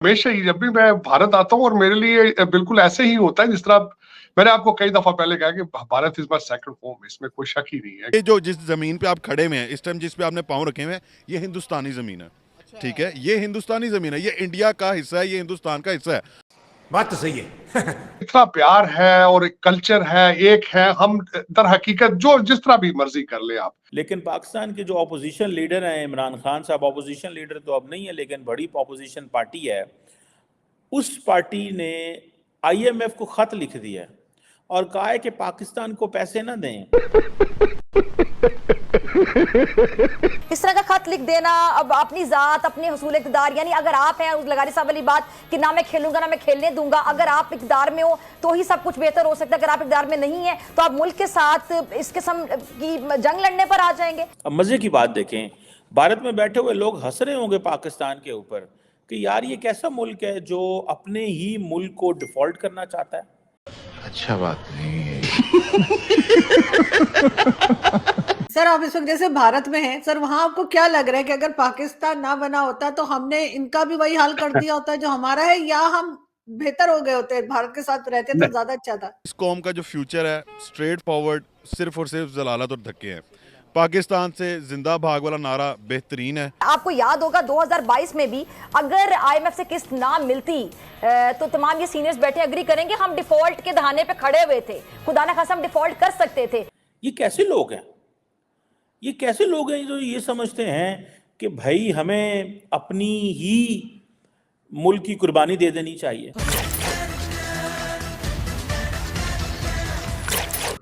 हमेशा ही जब भी मैं भारत आता हूँ और मेरे लिए बिल्कुल ऐसे ही होता है जिस तरह मैंने आपको कई दफा पहले कहा कि Bharat is my second home, इसमें कोई शक ही नहीं है। ये जो जिस जमीन पे आप खड़े हुए हैं इस टाइम, जिस पे आपने पाँव रखे हुए हैं, ये हिंदुस्तानी जमीन है। ठीक है, ये हिंदुस्तानी जमीन है, ये इंडिया का हिस्सा है, ये हिंदुस्तान का हिस्सा है। बात तो सही है। इतना प्यार है और एक कल्चर है, एक है हम दर हकीकत जो जिस तरह भी मर्जी कर ले आप। लेकिन पाकिस्तान के जो अपोजिशन लीडर हैं, इमरान खान साहब अपोजिशन लीडर तो अब नहीं है, लेकिन बड़ी अपोजिशन पार्टी है, उस पार्टी ने IMF को खत लिख दिया है और कहा है कि पाकिस्तान को पैसे ना दें। इस तरह का खत लिख देना, अब अपनी जात, अपने हुसूल इक़्तिदार, यानी अगर आप हैं, उस लगारी साहब वाली बात कि ना मैं खेलूंगा ना मैं खेलने दूंगा, अगर आप इक़्तिदार में हो तो ही सब कुछ बेहतर हो सकता है, अगर आप इक़्तिदार में नहीं है तो आप मुल्क के साथ इस किस्म की जंग लड़ने पर आ जाएंगे। अब मजे की बात देखें, भारत में बैठे हुए लोग हंस रहे होंगे पाकिस्तान के ऊपर कि यार ये कैसा मुल्क है जो अपने ही मुल्क को डिफॉल्ट करना चाहता है। अच्छा बात नहीं है। सर आप इस वक्त जैसे भारत में हैं सर, वहां आपको क्या लग रहा है कि अगर पाकिस्तान ना बना होता तो हमने इनका भी वही हाल कर दिया होता है जो हमारा है, या हम बेहतर हो गए होते, भारत के साथ रहते तो ज्यादा अच्छा था? इस कौम का जो फ्यूचर है स्ट्रेट फॉरवर्ड सिर्फ और सिर्फ जलालत और धक्के हैं। पाकिस्तान से जिंदा भाग वाला नारा बेहतरीन है। आपको याद होगा 2022 में भी अगर IMF से किस्त ना मिलती तो तमाम ये सीनियर्स बैठे एग्री करेंगे हम डिफॉल्ट के दहाने पे खड़े हुए थे, खुदा ना खासा हम डिफॉल्ट कर सकते थे। ये कैसे लोग हैं, ये कैसे लोग हैं जो ये समझते हैं कि भाई हमें अपनी ही मुल्क की कुर्बानी दे देनी चाहिए।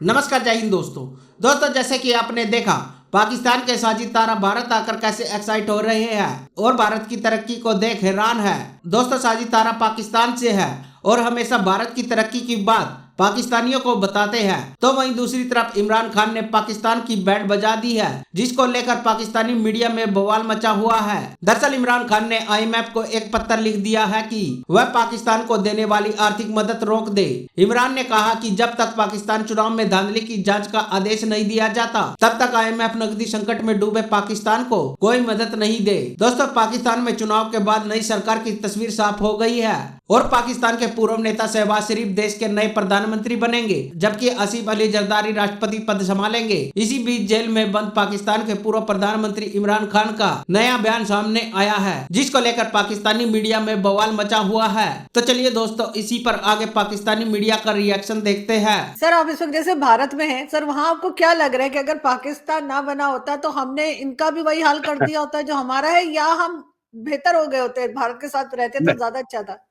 नमस्कार, जय हिंद दोस्तों, जैसे कि आपने देखा पाकिस्तान के साजिद तारा भारत आकर कैसे एक्साइट हो रहे हैं और भारत की तरक्की को देख हैरान है। दोस्तों, साजिद तारा पाकिस्तान से है और हमेशा भारत की तरक्की की बात पाकिस्तानियों को बताते हैं। तो वहीं दूसरी तरफ इमरान खान ने पाकिस्तान की बैंड बजा दी है, जिसको लेकर पाकिस्तानी मीडिया में बवाल मचा हुआ है। दरअसल इमरान खान ने IMF को एक पत्र लिख दिया है कि वह पाकिस्तान को देने वाली आर्थिक मदद रोक दे। इमरान ने कहा कि जब तक पाकिस्तान चुनाव में धांधली की जांच का आदेश नहीं दिया जाता तब तक IMF नकदी संकट में डूबे पाकिस्तान को कोई मदद नहीं दे। दोस्तों, पाकिस्तान में चुनाव के बाद नई सरकार की तस्वीर साफ हो गई है और पाकिस्तान के पूर्व नेता शहबाज शरीफ देश के नए प्रधानमंत्री बनेंगे, जबकि आसिफ अली जरदारी राष्ट्रपति पद संभालेंगे। इसी बीच जेल में बंद पाकिस्तान के पूर्व प्रधानमंत्री इमरान खान का नया बयान सामने आया है, जिसको लेकर पाकिस्तानी मीडिया में बवाल मचा हुआ है। तो चलिए दोस्तों, इसी पर आगे पाकिस्तानी मीडिया का रिएक्शन देखते हैं। सर आप इस वक्त जैसे भारत में हैं सर, वहां आपको क्या लग रहा है कि अगर पाकिस्तान ना बना होता तो हमने इनका भी वही हाल कर दिया होता है जो हमारा है, या हम बेहतर हो गए होते, भारत के साथ रहते तो ज्यादा अच्छा था?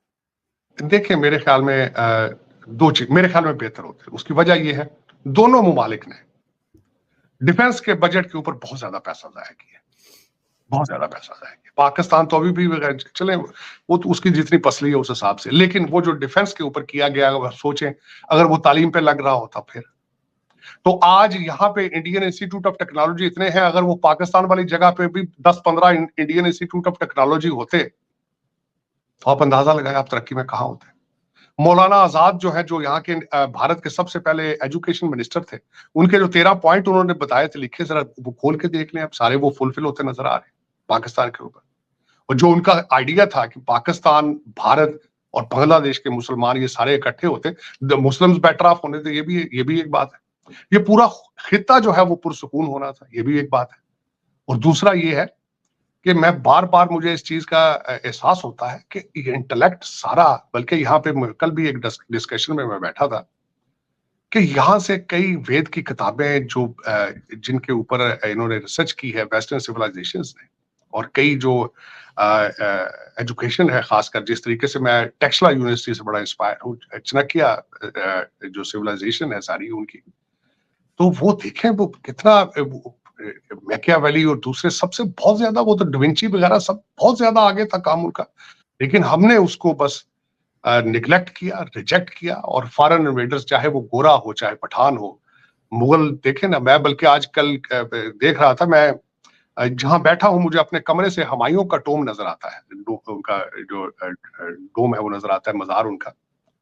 देखिए मेरे ख्याल में दो चीज मेरे ख्याल में बेहतर होते हैं। उसकी वजह यह है दोनों मुमालिक ने डिफेंस के बजट के ऊपर बहुत ज्यादा पैसा जाया किया, बहुत ज्यादा पैसा जाया किया। पाकिस्तान तो अभी भी चले वो तो उसकी जितनी पसली है उस हिसाब से, लेकिन वो जो डिफेंस के ऊपर किया गया, अगर सोचें अगर वो तालीम पे लग रहा होता फिर तो आज यहाँ पे इंडियन इंस्टीट्यूट ऑफ टेक्नोलॉजी इतने हैं, अगर वो पाकिस्तान वाली जगह पे भी 10-15 इंडियन इंस्टीट्यूट ऑफ टेक्नोलॉजी होते तो आप अंदाजा लगाए आप तरक्की में कहाँ होते। मौलाना आजाद जो है, जो यहाँ के भारत के सबसे पहले एजुकेशन मिनिस्टर थे, उनके जो 13 पॉइंट उन्होंने बताए थे लिखे, जरा वो खोल के देख लें आप, सारे वो फुलफिल होते नजर आ रहे हैं पाकिस्तान के ऊपर। और जो उनका आइडिया था कि पाकिस्तान, भारत और बांग्लादेश के मुसलमान ये सारे इकट्ठे होते, मुस्लिम्स बेटर ऑफ होने थे, ये भी एक बात है। ये पूरा खित्ता जो है वो पुरसुकून होना था, ये भी एक बात है। और दूसरा ये है कि मैं बार बार मुझे इस चीज का एहसास होता है कि ये इंटेलेक्ट सारा, बल्कि यहाँ पे कल भी एक डिस्कशन में मैं बैठा था कि यहाँ से कई वेद की किताबें जो जिनके ऊपर इन्होंने रिसर्च की है वेस्टर्न सिविलाइजेशंस ने, और कई जो एजुकेशन है, खासकर जिस तरीके से मैं टेक्सला यूनिवर्सिटी से बड़ा इंस्पायर हूँ, चाणक्य जो सिविलाइजेशन है सारी उनकी, तो वो देखें वो कितना मैकियावेली और दूसरे सबसे बहुत ज्यादा, वो तो डिविंची वगैरह सब बहुत ज्यादा आगे था काम उनका, लेकिन हमने उसको बस निगलेक्ट किया, रिजेक्ट किया। और फॉरेन इन्वेडर्स, चाहे वो गोरा हो चाहे पठान हो, मुगल देखे ना, मैं बल्कि आजकल देख रहा था, मैं जहां बैठा हूं मुझे अपने कमरे से हुमायूं का टोम नजर आता है, उनका जो डोम है वो नजर आता है, मजार उनका,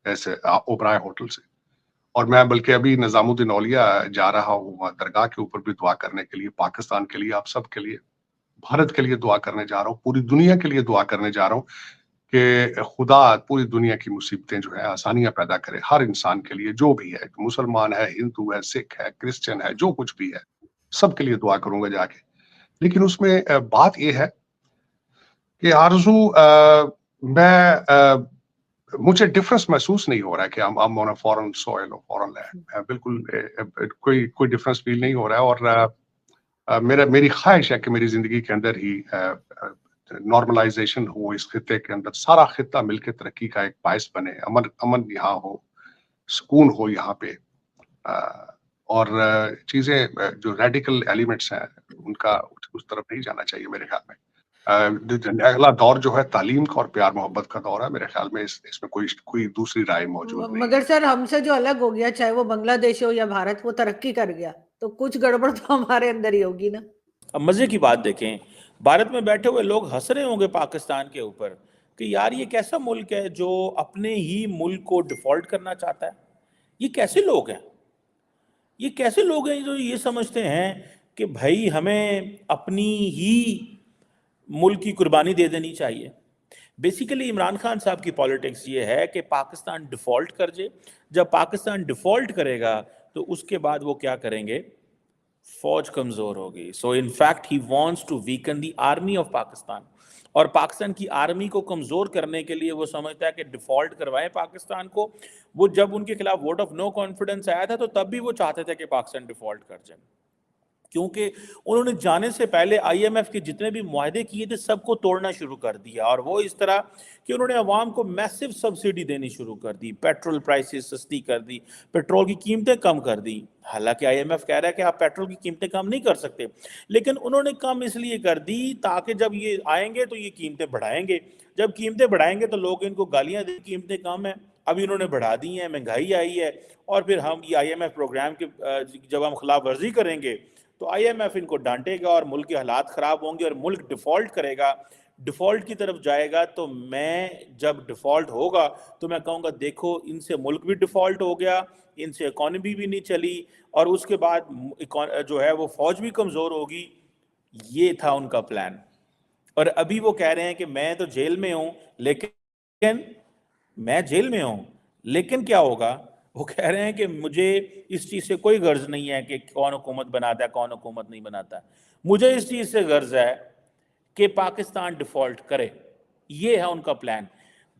ऐसे ओबराय होटल से। और मैं बल्कि अभी निजामुद्दीन औलिया जा रहा हूँ दरगाह के ऊपर भी दुआ करने के लिए, पाकिस्तान के लिए, आप सब के लिए, भारत के लिए दुआ करने जा रहा हूँ, पूरी दुनिया के लिए दुआ करने जा रहा हूँ کہ خدا پوری دنیا کی مصیبتیں جو ہے آسانیاں پیدا کرے ہر انسان کے لیے، جو بھی ہے، مسلمان ہے، ہندو ہے، سکھ ہے، کرسچن ہے، جو کچھ بھی ہے، سب کے لیے دعا کروں گا جا کے. لیکن اس میں بات یہ ہے کہ آرزو میں مجھے ڈفرنس محسوس نہیں ہو رہا ہے کہ ہم آن اے فورن سوئل اور فورن لینڈ، بالکل کوئی ڈفرنس فیل نہیں ہو رہا ہے. اور میری خواہش ہے کہ میری زندگی کے اندر ہی نارملائزیشن ہو اس خطے کے اندر، سارا خطہ مل کے ترقی کا ایک باعث بنے، امن یہاں ہو، سکون ہو یہاں پہ، اور چیزیں جو ریڈیکل ایلیمنٹس ہیں ان کا اس طرف نہیں جانا چاہیے میرے خیال میں. اگلا دور جو ہے تعلیم کا اور پیار محبت کا دور ہے، میرے خیال میں اس میں کوئی دوسری رائے موجود نہیں. مگر سر ہم سے جو الگ ہو گیا، چاہے وہ بنگلہ دیش ہو یا بھارت، وہ ترقی کر گیا، تو کچھ گڑبڑ تو ہمارے اندر ہی ہوگی نا. اب مزے کی بات دیکھیں، بھارت میں بیٹھے ہوئے لوگ ہنس رہے ہوں گے پاکستان کے اوپر کہ یار یہ کیسا ملک ہے جو اپنے ہی ملک کو ڈیفالٹ کرنا چاہتا ہے. یہ کیسے لوگ ہیں؟ یہ کیسے لوگ ہیں جو یہ سمجھتے ہیں کہ بھائی ہمیں اپنی ہی ملک کی قربانی دے دینی چاہیے. بیسیکلی عمران خان صاحب کی پالیٹکس یہ ہے کہ پاکستان ڈیفالٹ کر جائے. جب پاکستان ڈیفالٹ کرے گا تو اس کے بعد وہ کیا کریں گے؟ فوج کمزور ہوگی. So in fact he wants to weaken the army of Pakistan. اور پاکستان کی آرمی کو کمزور کرنے کے لیے وہ سمجھتا ہے کہ ڈیفالٹ کروائیں پاکستان کو. وہ جب ان کے خلاف ووٹ آف نو کانفیڈنس آیا تھا تو تب بھی وہ چاہتے تھے کہ پاکستان ڈیفالٹ کر جائے، کیونکہ انہوں نے جانے سے پہلے آئی ایم ایف کے جتنے بھی معاہدے کیے تھے سب کو توڑنا شروع کر دیا. اور وہ اس طرح کہ انہوں نے عوام کو میسو سبسڈی دینی شروع کر دی، پیٹرول پرائسز سستی کر دی، پیٹرول کی قیمتیں کم کر دی. حالانکہ آئی ایم ایف کہہ رہا ہے کہ آپ پیٹرول کی قیمتیں کم نہیں کر سکتے، لیکن انہوں نے کم اس لیے کر دی تاکہ جب یہ آئیں گے تو یہ قیمتیں بڑھائیں گے. جب قیمتیں بڑھائیں گے تو لوگ ان کو گالیاں دیں، قیمتیں کم ہیں. ابھی انہوں نے بڑھا دی ہیں، مہنگائی آئی ہے، اور پھر ہم یہ آئی ایم ایف پروگرام کے جب ہم خلاف ورزی کریں گے تو آئی ایم ایف ان کو ڈانٹے گا اور ملک کے حالات خراب ہوں گے اور ملک ڈیفالٹ کرے گا، ڈیفالٹ کی طرف جائے گا. تو میں جب ڈیفالٹ ہوگا تو میں کہوں گا دیکھو ان سے ملک بھی ڈیفالٹ ہو گیا، ان سے اکانومی بھی نہیں چلی، اور اس کے بعد جو ہے وہ فوج بھی کمزور ہوگی. یہ تھا ان کا پلان. اور ابھی وہ کہہ رہے ہیں کہ میں تو جیل میں ہوں، لیکن میں جیل میں ہوں لیکن کیا ہوگا؟ وہ کہہ رہے ہیں کہ مجھے اس چیز سے کوئی غرض نہیں ہے کہ کون حکومت بناتا ہے کون حکومت نہیں بناتا. مجھے اس چیز سے غرض ہے کہ پاکستان ڈیفالٹ کرے. یہ ہے ان کا پلان.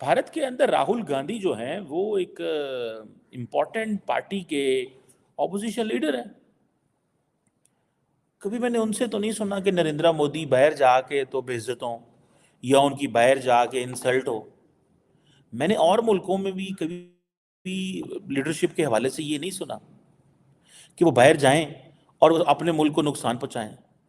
بھارت کے اندر راہل گاندھی جو ہیں وہ ایک امپورٹنٹ پارٹی کے اپوزیشن لیڈر ہیں. کبھی میں نے ان سے تو نہیں سنا کہ نریندر مودی باہر جا کے تو بے عزت ہوں یا ان کی باہر جا کے انسلٹ ہو. میں نے اور ملکوں میں بھی کبھی بھی لیڈرشپ کے حوالے سے یہ نہیں سنا کہ وہ باہر جائیں اور اپنے ملک کو نقصان پہنچائیں.